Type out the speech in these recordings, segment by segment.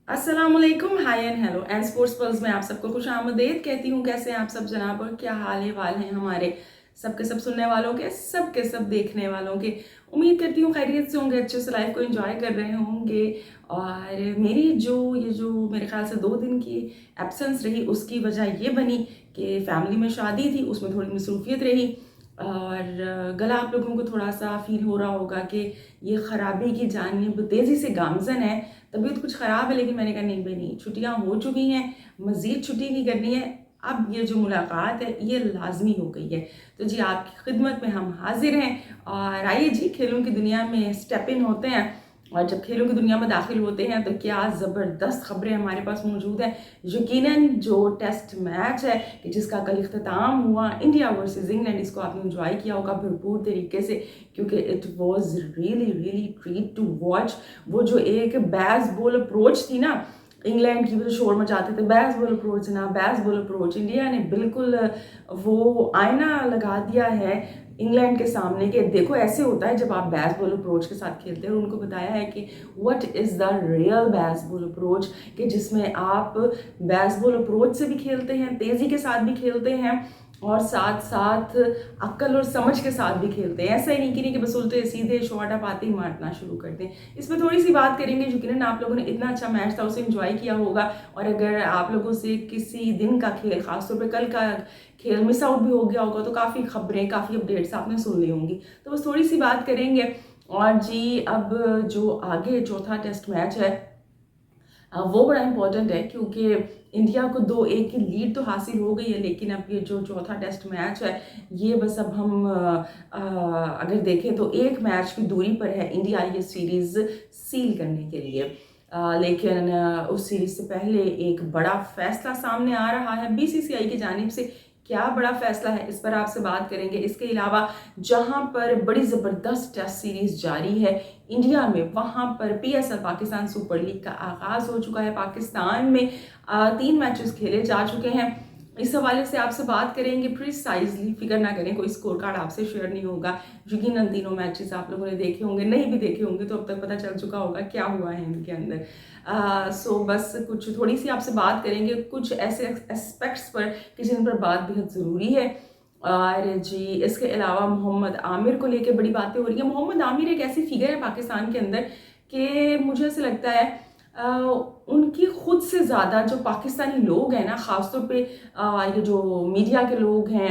अस्सलामुअलैकुम, hi and hello and sports pulse में आप सबको खुश आमदेद कहती हूँ। कैसे हैं आप सब जनाब और क्या वाल हैं हमारे सबके सब सुनने वालों के, सबके सब देखने वालों के। उम्मीद करती हूँ खैरियत से होंगे, अच्छे से लाइफ को एंजॉय कर रहे होंगे। और मेरी जो मेरे ख्याल से 2 दिन की एब्सेंस रही, उसकी वजह ये बनी कि फैमिली में शादी थी, उसमें थोड़ी मसरूफियत रही। और गला आप लोगों को थोड़ा सा फील हो रहा होगा कि ये ख़राबी की जानिब तेज़ी से गामजन है, तबीयत कुछ ख़राब है। लेकिन मैंने कहा नहीं भाई नहीं, छुट्टियाँ हो चुकी हैं, मज़ीद छुट्टी नहीं करनी है। अब ये जो मुलाकात है ये लाजमी हो गई है। तो जी आपकी खिदमत में हम हाजिर हैं और आइए जी खेलों की दुनिया में स्टेप इन होते हैं। और जब खेलों की दुनिया में दाखिल होते हैं तो क्या ज़बरदस्त खबरें हमारे पास मौजूद हैं। यकीनन जो टेस्ट मैच है कि जिसका कल इख्तिताम हुआ इंडिया वर्सेस इंग्लैंड, इसको आपने इंजॉय किया होगा भरपूर तरीके से, क्योंकि it was really really treat to watch. वो जो एक बैस बॉल अप्रोच थी ना, इंग्लैंड की, वो शोर मचाते थे बैस बॉल अप्रोच ना बैस बॉल अप्रोच, इंडिया ने बिल्कुल वो आईना लगा दिया है इंग्लैंड के सामने कि देखो ऐसे होता है जब आप बैस बॉल अप्रोच के साथ खेलते हैं। और उनको बताया है कि what is the real Bazball approach, कि जिसमें आप बैस बॉल अप्रोच से भी खेलते हैं, तेज़ी के साथ भी खेलते हैं और साथ साथ अक्ल और समझ के साथ भी खेलते हैं। ऐसा ही नहीं कि बस उल्टे सीधे शॉट आप आते ही मारना शुरू करते हैं। इसमें थोड़ी सी बात करेंगे, यकीनन आप लोगों ने इतना अच्छा मैच था उसे एंजॉय किया होगा। और अगर आप लोगों से किसी दिन का खेल, खासतौर पे कल का खेल मिस आउट भी हो गया होगा, तो काफ़ी खबरें, काफ़ी अपडेट्स आपने सुन ली होंगी। तो बस थोड़ी सी बात करेंगे। और जी अब जो आगे चौथा टेस्ट मैच है वो बड़ा इंपॉर्टेंट है, क्योंकि इंडिया को 2-1 की लीड तो हासिल हो गई है। लेकिन अब ये जो चौथा टेस्ट मैच है ये बस अब हम अगर देखें तो एक मैच की दूरी पर है इंडिया ये सीरीज़ सील करने के लिए। लेकिन उस सीरीज़ से पहले एक बड़ा फैसला सामने आ रहा है बीसीसीआई की जानिब से। क्या बड़ा फैसला है, इस पर आपसे बात करेंगे। इसके अलावा जहां पर बड़ी ज़बरदस्त टेस्ट सीरीज़ जारी है इंडिया में, वहां पर पीएसएल पाकिस्तान सुपर लीग का आगाज़ हो चुका है। पाकिस्तान में 3 मैचेस खेले जा चुके हैं। इस हवाले से आपसे बात करेंगे प्रिसाइजली, फिक्र ना करें, कोई स्कोर कार्ड आपसे शेयर नहीं होगा। यकीनन तीनों मैचेस आप लोगों ने देखे होंगे, नहीं भी देखे होंगे तो अब तक पता चल चुका होगा क्या हुआ है इनके अंदर। सो बस कुछ थोड़ी सी आपसे बात करेंगे कुछ ऐसे एस्पेक्ट्स पर कि जिन पर बात बेहद ज़रूरी है। और जी इसके अलावा मोहम्मद आमिर को लेकर बड़ी बातें हो रही हैं। मोहम्मद आमिर एक ऐसी फिगर है पाकिस्तान के अंदर कि मुझे ऐसा लगता है उनकी खुद से ज़्यादा जो पाकिस्तानी लोग हैं ना, ख़ासतौर पे ये जो मीडिया के लोग हैं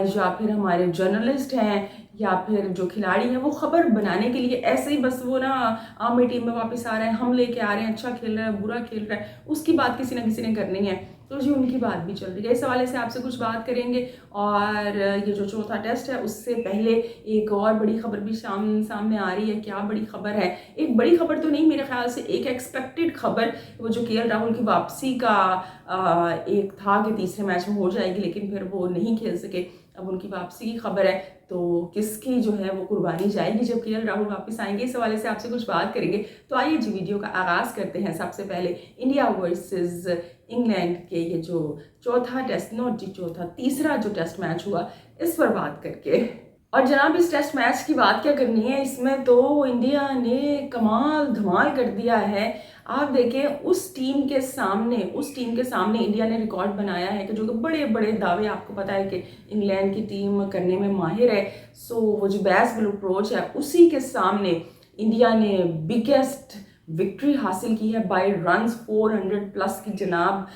या फिर हमारे जर्नलिस्ट हैं या फिर जो खिलाड़ी हैं, वो खबर बनाने के लिए ऐसे ही बस वो ना आर्मी टीम में वापस आ रहे हैं, हम लेके आ रहे हैं, अच्छा खेल रहा है, बुरा खेल रहा है, उसकी बात किसी ना किसी ने करनी है। तो जी उनकी बात भी चल रही है। इस हवाले से आपसे कुछ बात करेंगे। और ये जो चौथा टेस्ट है उससे पहले एक और बड़ी खबर भी सामने आ रही है। क्या बड़ी खबर है? एक बड़ी खबर तो नहीं, मेरे ख्याल से एक एक्सपेक्टेड खबर, वो जो केएल राहुल की वापसी का एक था कि तीसरे मैच में हो जाएगी, लेकिन फिर वो नहीं खेल सके। अब उनकी वापसी की खबर है, तो किसकी जो है वो कुर्बानी जाएगी जब केएल राहुल वापस आएंगे, इस हवाले से आपसे कुछ बात करेंगे। तो आइए जी वीडियो का आगाज़ करते हैं। सबसे पहले इंडिया वर्सेस इंग्लैंड के ये जो चौथा टेस्ट, नॉट जी चौथा, तीसरा जो टेस्ट मैच हुआ, इस पर बात करके। और जनाब इस टेस्ट मैच की बात क्या करनी है, इसमें तो इंडिया ने कमाल धमाल कर दिया है। आप देखें उस टीम के सामने इंडिया ने रिकॉर्ड बनाया है कि जो बड़े बड़े दावे, आपको पता है कि इंग्लैंड की टीम करने में माहिर है। सो वो जो बैस बॉल अप्रोच है उसी के सामने इंडिया ने बिगेस्ट विक्ट्री हासिल की है बाय रन्स, 400 प्लस की जनाब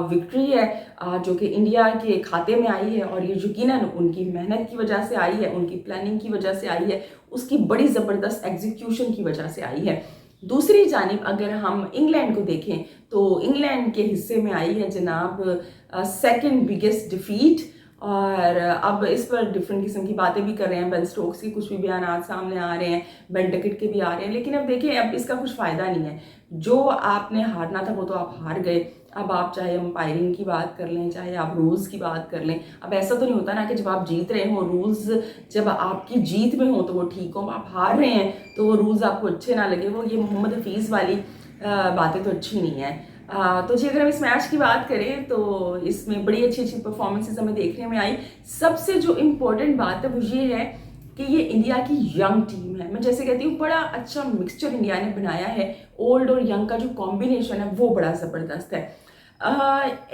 विक्ट्री है जो कि इंडिया के खाते में आई है। और ये यकीनन उनकी मेहनत की वजह से आई है, उनकी प्लानिंग की वजह से आई है, उसकी बड़ी ज़बरदस्त एग्जीक्यूशन की वजह से आई है। दूसरी जानिब अगर हम इंग्लैंड को देखें तो इंग्लैंड के हिस्से में आई है जनाब सेकंड बिगेस्ट डिफीट। और अब इस पर डिफरेंट किस्म की बातें भी कर रहे हैं, बेन स्टोक्स की कुछ भी बयान सामने आ रहे हैं, बेन डकेट के भी आ रहे हैं। लेकिन अब देखिए अब इसका कुछ फ़ायदा नहीं है। जो आपने हारना था वो तो आप हार गए। अब आप चाहे अंपायरिंग की बात कर लें, चाहे आप रूल्स की बात कर लें, अब ऐसा तो नहीं होता ना कि जब आप जीत रहे हो, रूल्स जब आपकी जीत में हो तो वो ठीक हो, आप हार रहे हैं तो वो रूल्स आपको अच्छे ना लगे, वो ये मोहम्मद हफीज़ वाली बातें तो अच्छी नहीं है। तो जी अगर हम इस मैच की बात करें तो इसमें बड़ी अच्छी अच्छी परफॉर्मेंसेस हमें देखने में आई। सबसे जो इम्पोर्टेंट बात है वो ये है कि ये इंडिया की यंग टीम है। मैं जैसे कहती हूँ बड़ा अच्छा मिक्सचर इंडिया ने बनाया है, ओल्ड और यंग का जो कॉम्बिनेशन है वो बड़ा ज़बरदस्त है।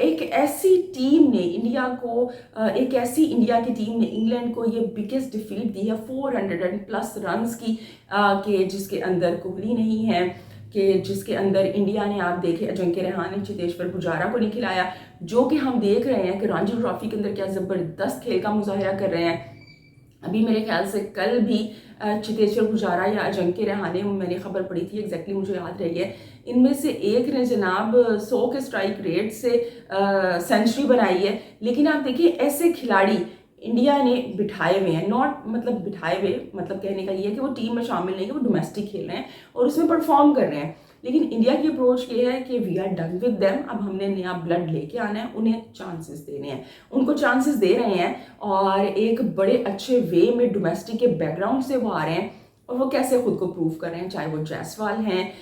एक ऐसी टीम ने इंडिया को एक ऐसी इंडिया की टीम ने इंग्लैंड को ये बिगेस्ट डिफीट दी है 400+ रन्स की, कि जिसके अंदर कोहली नहीं है, कि जिसके अंदर इंडिया ने आप देखे अजिंक्य रहाणे, चेतेश्वर पुजारा को नहीं खिलाया, जो कि हम देख रहे हैं कि रणजी ट्रॉफी के अंदर क्या ज़बरदस्त खेल का मुजाहिरा कर रहे हैं। अभी मेरे ख्याल से कल भी चेतेश्वर पुजारा या अजिंक्य रहाणे, मैंने खबर पढ़ी थी एग्जैक्टली मुझे याद रही है, इनमें से एक ने जनाब 100 के स्ट्राइक रेट से सेंचुरी बनाई है। लेकिन आप देखिए ऐसे खिलाड़ी इंडिया ने बिठाए हुए हैं, नॉट मतलब बिठाए हुए मतलब कहने का ये है कि वो टीम में शामिल नहीं है, वो डोमेस्टिक खेल रहे हैं और उसमें परफॉर्म कर रहे हैं। लेकिन इंडिया की अप्रोच ये है कि we are done with them, अब हमने नया ब्लड लेके आना है, उन्हें चांसेस देने हैं, उनको चांसेस दे रहे हैं और एक बड़े अच्छे वे में डोमेस्टिक के बैकग्राउंड से वो आ रहे हैं और वो कैसे खुद को प्रूव कर रहे हैं, चाहे वो जायसवाल हैं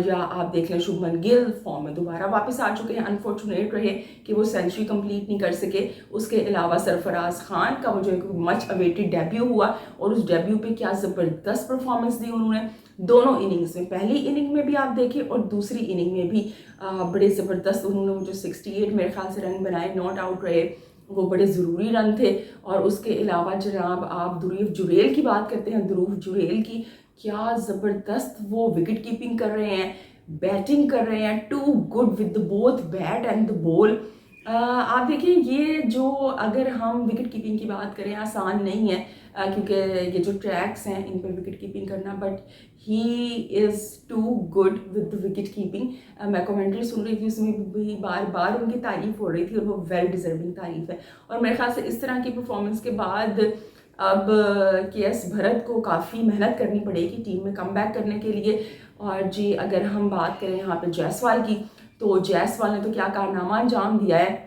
या आप देख लें शुभमन गिल फॉर्म में दोबारा वापस आ चुके हैं। अनफॉर्चुनेट रहे कि वो सेंचुरी कंप्लीट नहीं कर सके। उसके अलावा सरफराज खान का वो जो एक मच अवेटेड डेब्यू हुआ और उस डेब्यू पे क्या ज़बरदस्त परफॉर्मेंस दी उन्होंने दोनों इनिंग्स में, पहली इनिंग में भी आप देखें और दूसरी इनिंग में भी बड़े ज़बरदस्त उन्होंने वो जो 68 मेरे ख्याल से रन बनाए, नॉट आउट रहे, वो बड़े ज़रूरी रन थे। और उसके अलावा जनाब आप ध्रुव जुरेल की बात करते हैं, ध्रुव जुरेल की क्या ज़बरदस्त वो विकेट कीपिंग कर रहे हैं, बैटिंग कर रहे हैं, too good with both bat and the ball. आप देखिए ये जो अगर हम विकेट कीपिंग की बात करें आसान नहीं है, क्योंकि ये जो ट्रैक्स हैं इन पर विकेट कीपिंग करना, but he is too good with the wicket keeping. मैं कमेंट्री सुन रही थी, उसमें भी बार बार उनकी तारीफ हो रही थी और वो वेल डिजर्विंग तारीफ है। और मेरे ख्याल से इस तरह की परफॉर्मेंस के बाद अब के.एस. भरत को काफ़ी मेहनत करनी पड़ेगी टीम में कमबैक करने के लिए। और जी अगर हम बात करें यहाँ पे जायसवाल की, तो जायसवाल ने तो क्या कारनामा अंजाम दिया है।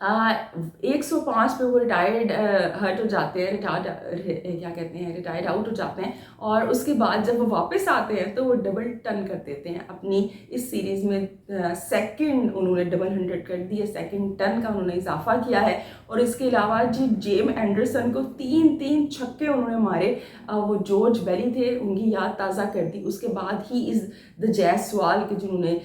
105 पे वो रिटायर्ड हर्ट हो जाते हैं, क्या कहते हैं, रिटायर्ड आउट हो जाते हैं और उसके बाद जब वो वापस आते हैं तो वो डबल टन कर देते हैं अपनी इस सीरीज़ में। सेकंड उन्होंने डबल 100 कर दिए, सेकंड टन का उन्होंने इजाफा किया है। और इसके अलावा जी जेम एंडरसन को 3 छक्के उन्होंने मारे, वो जॉर्ज बेली थे उनकी याद ताज़ा कर दी। उसके बाद ही इज़ द जायसवाल के जिन्होंने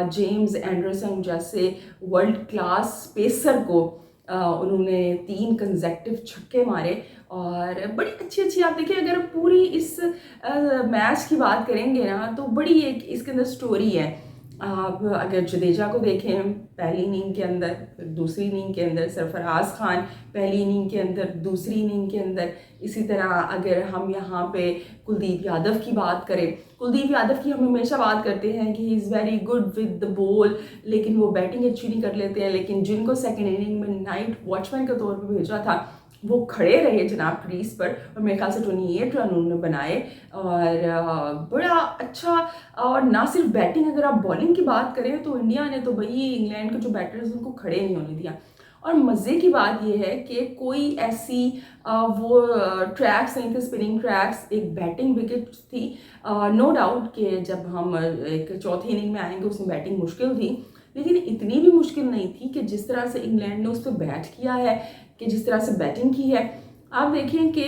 जेम्स एंडरसन जैसे वर्ल्ड क्लास पेसर को उन्होंने 3 कंसेक्टिव छक्के मारे। और बड़ी अच्छी आप देखिए अगर पूरी इस मैच की बात करेंगे ना तो बड़ी एक इसके अंदर स्टोरी है। आप अगर जडेजा को देखें पहली इनिंग के अंदर, फिर दूसरी इनिंग के अंदर सरफराज खान पहली इनिंग के अंदर, दूसरी इनिंग के अंदर, इसी तरह अगर हम यहाँ पे कुलदीप यादव की बात करें, कुलदीप यादव की हम हमेशा बात करते हैं कि he is very good with the ball, लेकिन वो बैटिंग अच्छी नहीं कर लेते हैं। लेकिन जिनको सेकेंड इनिंग में नाइट वॉचमैन के तौर पर भेजा था वो खड़े रहे जनाब क्रीज पर और मेरे ख्याल से 28 रन उन्होंने बनाए और बड़ा अच्छा। और ना सिर्फ बैटिंग, अगर आप बॉलिंग की बात करें तो इंडिया ने तो भाई इंग्लैंड के जो बैटर्स उनको खड़े नहीं होने दिया। और मज़े की बात यह है कि कोई ऐसी वो ट्रैक्स नहीं थे, स्पिनिंग ट्रैक्स, एक बैटिंग विकेट थी। नो डाउट कि जब हम एक चौथी इनिंग में आएंगे उसमें बैटिंग मुश्किल थी, लेकिन इतनी भी मुश्किल नहीं थी कि जिस तरह से इंग्लैंड ने उस पर बैट किया है, कि जिस तरह से बैटिंग की है। आप देखें कि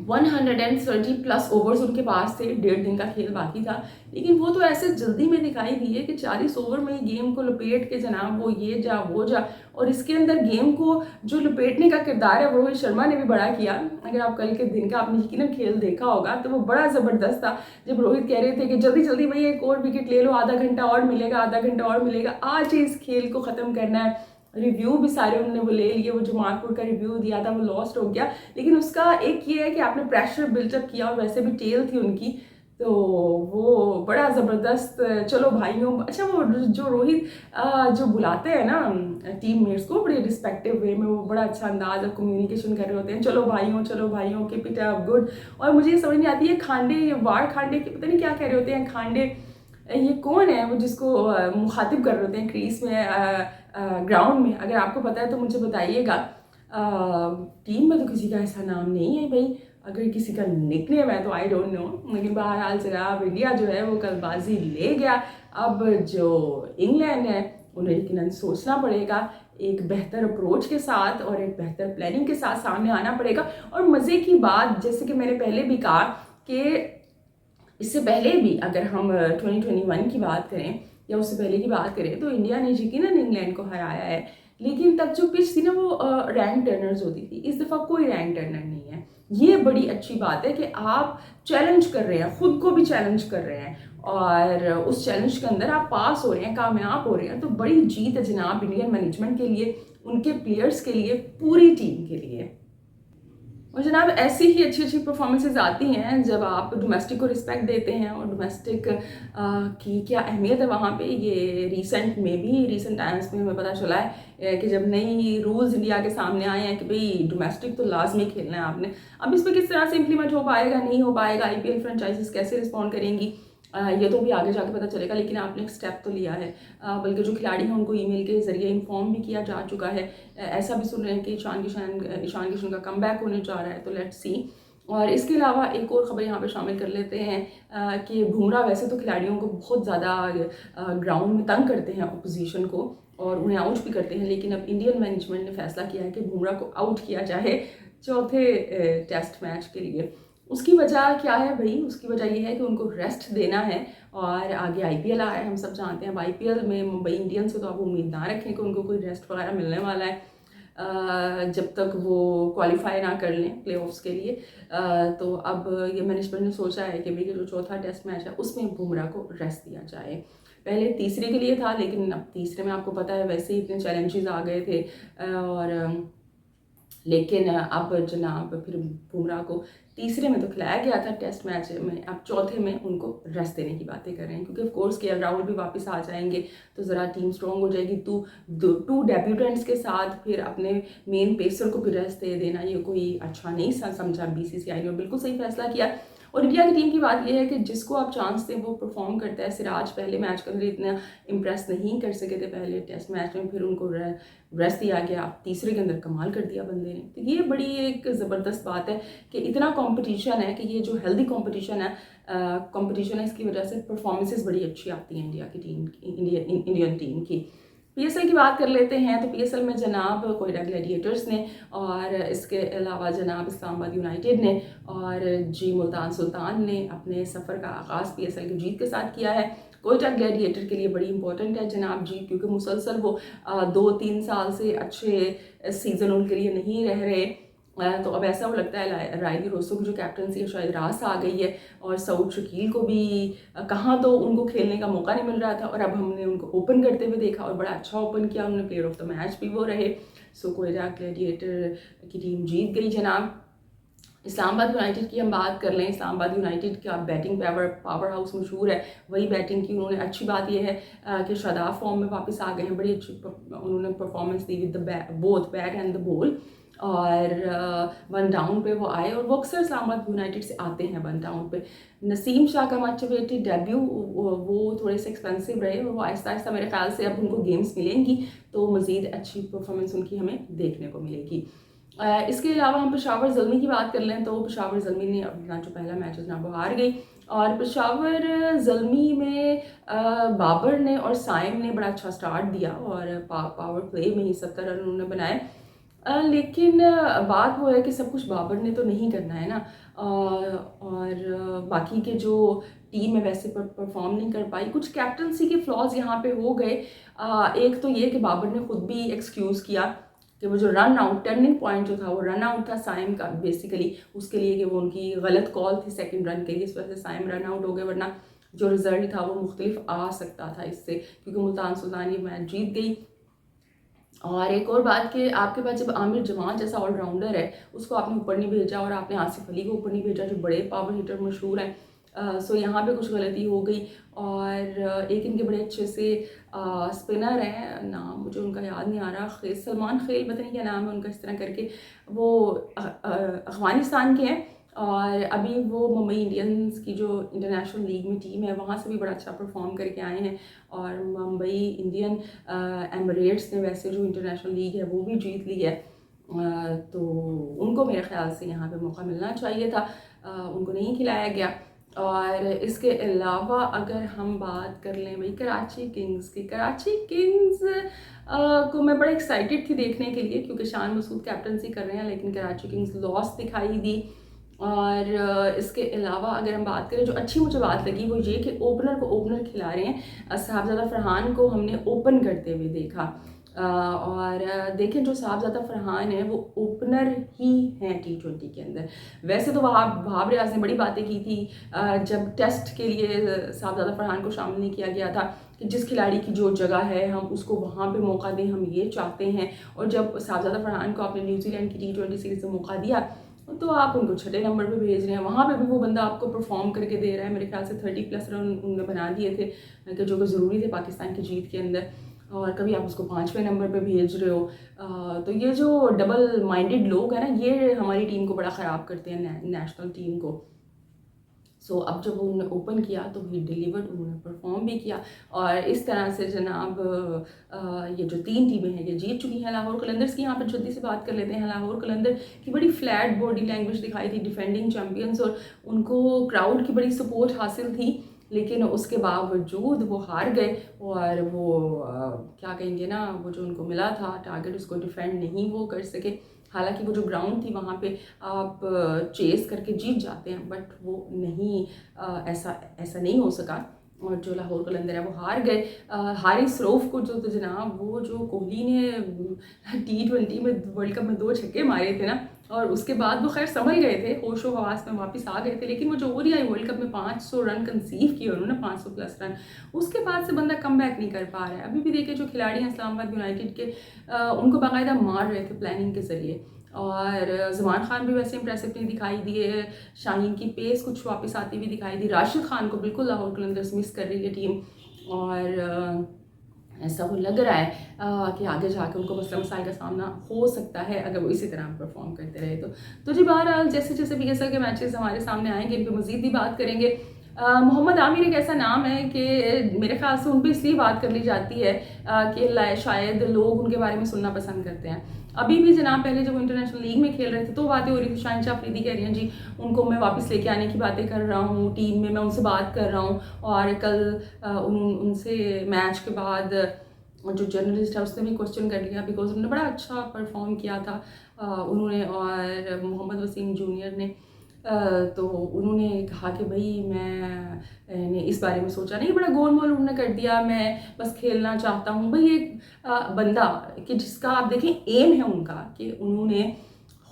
130+ ओवर्स उनके पास थे, 1.5 दिन का खेल बाकी था, लेकिन वो तो ऐसे जल्दी में दिखाई दिए कि 40 ओवर में गेम को लपेट के जनाब वो ये जा वो जा। और इसके अंदर गेम को जो लपेटने का किरदार है वो रोहित शर्मा ने भी बड़ा किया। अगर आप कल के दिन का आपने यकीनन खेल देखा होगा तो वो बड़ा ज़बरदस्त था, जब रोहित कह रहे थे कि जल्दी जल्दी भाई एक और विकेट ले लो, आधा घंटा और मिलेगा, आधा घंटा और मिलेगा, आज ही इस खेल को ख़त्म करना है। रिव्यू भी सारे उन्होंने वो ले लिए, वो जो मार्कपुर का रिव्यू दिया था वो लॉस्ट हो गया, लेकिन उसका एक ये है कि आपने प्रेशर बिल्टअप किया और वैसे भी टेल थी उनकी, तो वो बड़ा ज़बरदस्त। चलो भाइयों, अच्छा वो जो रोहित जो बुलाते हैं ना टीम मेट्स को बड़े रिस्पेक्टिव वे में, वो बड़ा अच्छा अंदाज और कम्युनिकेशन कर रहे होते हैं, चलो भाइयों कीप इट अप गुड। और मुझे ये समझ नहीं आती है खांडे वार खांडे के पता नहीं क्या कह रहे होते हैं, खांडे ये कौन है वो जिसको मुखातिब कर रहे होते हैं क्रीज में ग्राउंड में, अगर आपको पता है तो मुझे बताइएगा। टीम में तो किसी का ऐसा नाम नहीं है भाई, अगर किसी का निकनेम है तो आई डोंट नो, लेकिन बहरहाल जनाब इंडिया जो है वो कल बाजी ले गया। अब जो इंग्लैंड है उन्हें यकीनन सोचना पड़ेगा एक बेहतर अप्रोच के साथ और एक बेहतर प्लानिंग के साथ सामने आना पड़ेगा। और मज़े की बात, जैसे कि मैंने पहले भी कहा कि इससे पहले भी अगर हम 2021 की बात करें या उससे पहले की बात करें तो इंडिया ने यकीनन इंग्लैंड को हराया है, लेकिन तब जो पिच थी ना वो रैंक टर्नर्स होती थी। इस दफ़ा कोई रैंक टर्नर नहीं है। ये बड़ी अच्छी बात है कि आप चैलेंज कर रहे हैं, खुद को भी चैलेंज कर रहे हैं और उस चैलेंज के अंदर आप पास हो रहे हैं, कामयाब हो रहे हैं, तो बड़ी जीत है जनाब इंडियन मैनेजमेंट के लिए, उनके प्लेयर्स के लिए, पूरी टीम के लिए। और जनाब ऐसी ही अच्छी अच्छी परफॉर्मेंसेज आती हैं जब आप डोमेस्टिक को रिस्पेक्ट देते हैं। और डोमेस्टिक की क्या अहमियत है वहाँ पे, ये रीसेंट टाइम्स में हमें पता चला है कि जब नई रूल्स इंडिया के सामने आए हैं कि भाई डोमेस्टिक तो लाजमी खेलना है आपने। अब इस पर किस तरह से इम्प्लीमेंट हो पाएगा, नहीं हो पाएगा, आईपीएल फ्रेंचाइजीज कैसे रिस्पॉन्ड करेंगी, ये तो भी आगे जाके पता चलेगा। लेकिन आपने एक स्टेप तो लिया है, बल्कि जो खिलाड़ी हैं उनको ईमेल के जरिए इन्फॉर्म भी किया जा चुका है। ऐसा भी सुन रहे हैं कि ईशान किशन का कमबैक होने जा रहा है, तो लेट्स सी। और इसके अलावा एक और ख़बर यहाँ पे शामिल कर लेते हैं कि बुमराह वैसे तो खिलाड़ियों को बहुत ज़्यादा ग्राउंड में तंग करते हैं अपोजिशन को और उन्हें आउट भी करते हैं, लेकिन अब इंडियन मैनेजमेंट ने फैसला किया है कि बुमराह को आउट किया जाए चौथे टेस्ट मैच के लिए। उसकी वजह क्या है भाई? उसकी वजह ये है कि उनको रेस्ट देना है और आगे आईपीएल आ रहा है। हम सब जानते हैं अब आईपीएल में मुंबई इंडियंस से तो आप उम्मीद ना रखें कि उनको कोई रेस्ट वगैरह मिलने वाला है जब तक वो क्वालिफाई ना कर लें प्लेऑफ्स के लिए। तो अब ये मैनेजमेंट ने सोचा है कि भाई जो चौथा टेस्ट मैच है उसमें बुमराह को रेस्ट दिया जाए। पहले तीसरे के लिए था, लेकिन अब तीसरे में आपको पता है वैसे ही इतने चैलेंजेस आ गए थे और लेकिन अब जनाब फिर बुमराह को तीसरे में तो खिलाया गया था टेस्ट मैच में, अब चौथे में उनको रेस्ट देने की बातें कर रहे हैं क्योंकि ऑफ कोर्स के राहुल भी वापस आ जाएंगे तो ज़रा टीम स्ट्रॉन्ग हो जाएगी। टू डेब्यूटेंट्स के साथ फिर अपने मेन पेसर को भी रेस्ट दे देना ये कोई अच्छा नहीं समझा बीसीसीआई ने, और बिल्कुल सही फैसला किया। और इंडिया की टीम की बात यह है कि जिसको आप चांस दें वो परफॉर्म करता है। सिराज पहले मैच के अंदर इतना इम्प्रेस नहीं कर सके थे पहले टेस्ट मैच में, फिर उनको रेस्ट दिया गया, तीसरे के अंदर कमाल कर दिया बंदे ने। तो ये बड़ी एक ज़बरदस्त बात है कि इतना कंपटीशन है कि ये जो हेल्दी कंपटीशन है इसकी वजह से परफॉर्मेंसेस बड़ी अच्छी आती हैं इंडिया की टीम इंडियन टीम की। पीएसएल की बात कर लेते हैं तो पीएसएल में जनाब कोयटा ग्लैडिएटर्स ने और इसके अलावा जनाब इस्लामाबाद यूनाइटेड ने और जी मुल्तान सुल्तान ने अपने सफ़र का आगाज़ पीएसएल की जीत के साथ किया है। कोयटा ग्लैडिएटर के लिए बड़ी इंपॉर्टेंट है जनाब जीत, क्योंकि मुसलसल वो 2-3 साल से अच्छे सीज़न उनके लिए नहीं रह रहे। तो अब ऐसा वो लगता है रायली रोसो की जो कैप्टनसी है शायद रास आ गई है और सऊद शकील को भी कहाँ तो उनको खेलने का मौका नहीं मिल रहा था और अब हमने उनको ओपन करते हुए देखा और बड़ा अच्छा ओपन किया उन्होंने, प्लेयर ऑफ द मैच भी वो रहे। सो कोयटा ग्लैडिएटर की टीम जीत गई जनाब। इस्लामाबाद यूनाइटेड की हम बात कर लें, इस्लामाबाद यूनाइटेड का बैटिंग पावर हाउस मशहूर है, वही बैटिंग की उन्होंने। अच्छी बात यह है कि शादाब फॉर्म में वापस आ गए हैं, बड़ी अच्छी उन्होंने performance the with the both bat and the ball और 1 डाउन पे वो आए और वो अक्सर इस्लामाबाद यूनाइटेड से आते हैं 1 डाउन पे। नसीम शाह का मच अवेटेड डेब्यू वो थोड़े से एक्सपेंसिव रहे और वो आहिस्ता आहिस्ता मेरे ख्याल से अब उनको गेम्स मिलेंगी तो मज़ीद अच्छी परफॉर्मेंस उनकी हमें देखने को मिलेगी। इसके अलावा हम पेशावर ज़ल्मी की बात कर लें तो पेशावर ज़ल्मी ने अपना जो पहला मैच है वो हार गई और पेशावर ज़ल्मी में बाबर ने और साइम ने बड़ा अच्छा स्टार्ट दिया और पावर प्ले में ही 70 रन उन्होंने बनाए। लेकिन बात वो है कि सब कुछ बाबर ने तो नहीं करना है ना, और बाकी के जो टीम है वैसे परफॉर्म नहीं कर पाई। कुछ कैप्टनसी के फ्लॉज यहाँ पे हो गए। एक तो ये कि बाबर ने खुद भी एक्सक्यूज़ किया कि वो जो रन आउट टर्निंग पॉइंट जो था वो रन आउट था साइम का बेसिकली, उसके लिए कि वो उनकी गलत कॉल थी सेकंड रन के लिए, इस वजह से साइम रन आउट हो गए, वरना जो रिजल्ट था वो मुख्तलिफ आ सकता था इससे, क्योंकि मुल्तान सुल्तान ये मैच जीत गई। और एक और बात कि आपके पास जब आमिर जमान जैसा ऑलराउंडर है उसको आपने ऊपर नहीं भेजा और आपने आसिफ अली को ऊपर नहीं भेजा जो बड़े पावर हिटर मशहूर हैं। सो यहाँ पे कुछ गलती हो गई। और एक इनके बड़े अच्छे से स्पिनर हैं, नाम मुझे उनका याद नहीं आ रहा, सलमान खेल पता नहीं क्या नाम है उनका, इस तरह करके वो अफगानिस्तान के हैं और अभी वो मुंबई इंडियंस की जो इंटरनेशनल लीग में टीम है वहाँ से भी बड़ा अच्छा परफॉर्म करके आए हैं। और मुंबई इंडियन एमिरेट्स ने वैसे जो इंटरनेशनल लीग है वो भी जीत ली है, तो उनको मेरे ख्याल से यहाँ पे मौका मिलना चाहिए था, उनको नहीं खिलाया गया। और इसके अलावा अगर हम बात कर लें भाई कराची किंग्स की, कराची किंग्स को मैं बड़ा एक्साइटेड थी देखने के लिए क्योंकि शान मसूद कैप्टनसी कर रहे हैं, लेकिन कराची किंग्स लॉस दिखाई दी। और इसके अलावा अगर हम बात करें, जो अच्छी मुझे बात लगी वो ये कि ओपनर को ओपनर खिला रहे हैं। साहबजादा फरहान को हमने ओपन करते हुए देखा। और देखें जो साहबजादा फरहान है वो ओपनर ही हैं T20 के अंदर। वैसे तो वहाब रियाज ने बड़ी बातें की थी जब टेस्ट के लिए साहबजादा फरहान को शामिल नहीं किया गया था कि जिस खिलाड़ी की जो जगह है हम उसको वहाँ पे मौका दें, हम ये चाहते हैं। और जब साहबजादा फरहान को आपने न्यूजीलैंड की T20 सीरीज़ में मौका दिया तो आप उनको छठे नंबर पे भेज रहे हैं, वहाँ पे भी वो बंदा आपको परफॉर्म करके दे रहा है। मेरे ख्याल से 30+ रन उन्होंने बना दिए थे कि जो कि ज़रूरी थे पाकिस्तान की जीत के अंदर, और कभी आप उसको 5वें नंबर पे भेज रहे हो। तो ये जो डबल माइंडेड लोग हैं ना, ये हमारी टीम को बड़ा ख़राब करते हैं, नेशनल टीम को। सो अब जब उन्होंने ओपन किया तो ही डिलीवर्ड, उन्होंने परफॉर्म भी किया। और इस तरह से जनाब ये जो 3 टीमें हैं ये जीत चुकी हैं। लाहौर कलंदर्स की यहाँ पर जल्दी से बात कर लेते हैं। लाहौर कलंदर की बड़ी फ्लैट बॉडी लैंग्वेज दिखाई थी, डिफेंडिंग चैम्पियंस, और उनको क्राउड की बड़ी सपोर्ट हासिल थी, लेकिन उसके बावजूद वो हार गए। और वो क्या कहेंगे ना, वो जो उनको मिला था टारगेट उसको डिफेंड नहीं वो कर सके। हालांकि वो जो ग्राउंड थी वहाँ पे आप चेस करके जीत जाते हैं, बट वो नहीं ऐसा नहीं हो सका। और जो लाहौर कलंदर है वो हार गए। हारिस रऊफ को जो तो जनाब वो जो कोहली ने T20 में वर्ल्ड कप में 2 छक्के मारे थे ना, और उसके बाद वो खैर संभल गए थे, होशो हवास में वापस आ गए थे, लेकिन वो जो ODI वर्ल्ड कप में 500 रन कंसीव किए उन्होंने, 500+ रन, उसके बाद से बंदा कम बैक नहीं कर पा रहा है। अभी भी देखिए जो खिलाड़ी हैं इस्लामाबाद यूनाइटेड के, उनको बाकायदा मार रहे थे प्लानिंग के ज़रिए। और ज़मान खान भी वैसे इंप्रेसिव नहीं दिखाई दिए, शाहीन की पेस कुछ वापस आती हुई दिखाई दी, राशिद खान को बिल्कुल लाहौर कलंदर्स मिस कर रही है टीम। और ऐसा वो लग रहा है कि आगे जाकर उनको मसला मसाइल का सामना हो सकता है अगर वो इसी तरह परफॉर्म करते रहे तो जी बहरहाल जैसे जैसे PSL के मैचेस हमारे सामने आएंगे इन पर मज़ीद भी बात करेंगे। मोहम्मद आमिर एक ऐसा नाम है कि मेरे ख्याल से उन पर इसलिए बात कर ली जाती है कि शायद लोग उनके बारे में सुनना पसंद करते हैं। अभी भी जनाब पहले जब वो इंटरनेशनल लीग में खेल रहे थे तो बातें हो रही थी, शाहिन शाह अफरीदी कह रही हैं जी उनको मैं वापस लेके आने की बातें कर रहा हूँ, टीम में मैं उनसे बात कर रहा हूँ। और कल उनसे मैच के बाद जो जर्नलिस्ट है उसने भी क्वेश्चन कर लिया बिकॉज उन्होंने बड़ा अच्छा परफॉर्म किया था उन्होंने और मोहम्मद वसीम जूनियर ने। तो उन्होंने कहा कि भाई मैंने इस बारे में सोचा नहीं, बड़ा गोलमोल उन्होंने कर दिया, मैं बस खेलना चाहता हूँ। भाई एक बंदा कि जिसका आप देखें एम है उनका कि उन्होंने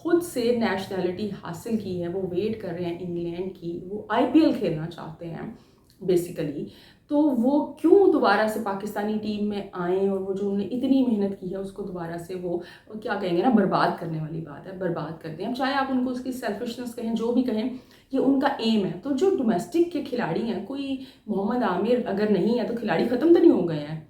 खुद से नेशनैलिटी हासिल की है, वो वेट कर रहे हैं इंग्लैंड की, वो IPL खेलना चाहते हैं बेसिकली, तो वो क्यों दोबारा से पाकिस्तानी टीम में आए और वो जो उन्होंने इतनी मेहनत की है उसको दोबारा से वो क्या कहेंगे ना, बर्बाद करने वाली बात है, बर्बाद कर दें। अब चाहे आप उनको उसकी सेल्फिशनेस कहें, जो भी कहें, ये उनका एम है। तो जो डोमेस्टिक के खिलाड़ी हैं, कोई मोहम्मद आमिर अगर नहीं है तो खिलाड़ी ख़त्म तो नहीं हो गए हैं।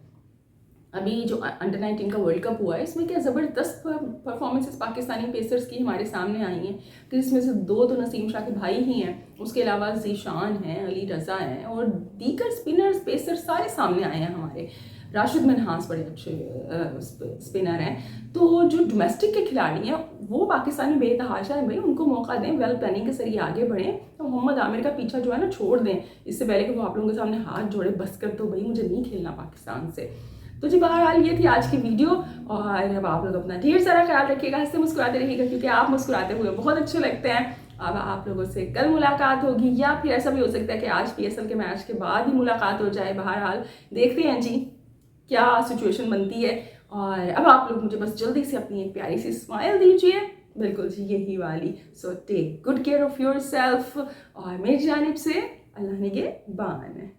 अभी जो अंडर 19 का वर्ल्ड कप हुआ है इसमें क्या ज़बरदस्त परफॉर्मेंसेस पाकिस्तानी पेसर्स की हमारे सामने आई हैं, कि जिसमें से 2 तो नसीम शाह के भाई ही हैं, उसके अलावा जीशान हैं, अली रज़ा हैं, और दीगर स्पिनर्स पेसर्स सारे सामने आए हैं हमारे। राशिद मनहास बड़े अच्छे स्पिनर हैं। तो जो डोमेस्टिक के खिलाड़ी हैं वो पाकिस्तानी बेतहाशा है, भाई उनको मौका दें, वेल प्लानिंग के जरिए आगे बढ़ें। तो मोहम्मद आमिर का पीछा जो है ना छोड़ दें, इससे पहले कि वो आप लोगों के सामने हाथ जोड़े बस कर दो भाई मुझे नहीं खेलना पाकिस्तान से। तो जी बहरहाल ये थी आज की वीडियो, और अब आप लोग अपना ढेर सारा ख्याल रखिएगा, हंसते मुस्कुराते रहिएगा, क्योंकि आप मुस्कुराते हुए बहुत अच्छे लगते हैं। अब आप लोगों से कल मुलाकात होगी, या फिर ऐसा भी हो सकता है कि आज PSL के मैच के बाद ही मुलाकात हो जाए। बहरहाल देखते हैं जी क्या सिचुएशन बनती है। और अब आप लोग मुझे बस जल्दी से अपनी एक प्यारी सी स्माइल दीजिए, बिल्कुल जी यही वाली। So take good care of yourself, और मेरी जानिब से अल्लाह निगहबान।